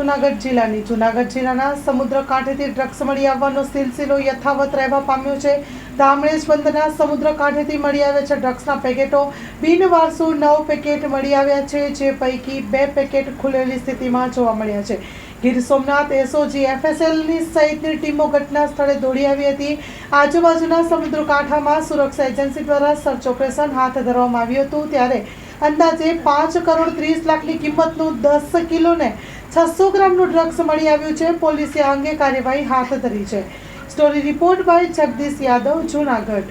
જૂનાગઢ જિલ્લાના સમુદ્ર કાંઠેથી ડ્રગ્સ મળી આવવાનો સિલસિલો યથાવત રહેવા પામ્યો છે। ધામણેજ બંદરના સમુદ્ર કાંઠેથી મળી આવ્યા છે ડ્રગ્સના પેકેટો। બિનવારસુ 9 પેકેટ મળી આવ્યા છે, જે પૈકી 2 પેકેટ ખુલેલી સ્થિતિમાં જોવા મળ્યા છે। ગીર સોમનાથ એસઓજી એફએસએલની સહિતની ટીમો ઘટના સ્થળે દોડી આવી હતી। આજુબાજુના સમુદ્ર કાંઠામાં સુરક્ષા એજન્સી દ્વારા સર્ચ ઓપરેશન હાથ ધરવામાં આવ્યું હતું, ત્યારે અંદાજે 5 કરોડ 30 લાખની કિંમતનું 10 કિલો ને 600 ગ્રામનું ડ્રગ્સ મળી આવ્યું છે। પોલીસે આ અંગે કાર્યવાહી હાથ ધરી છે। Story report by Jagdish Yadav, Junagadh.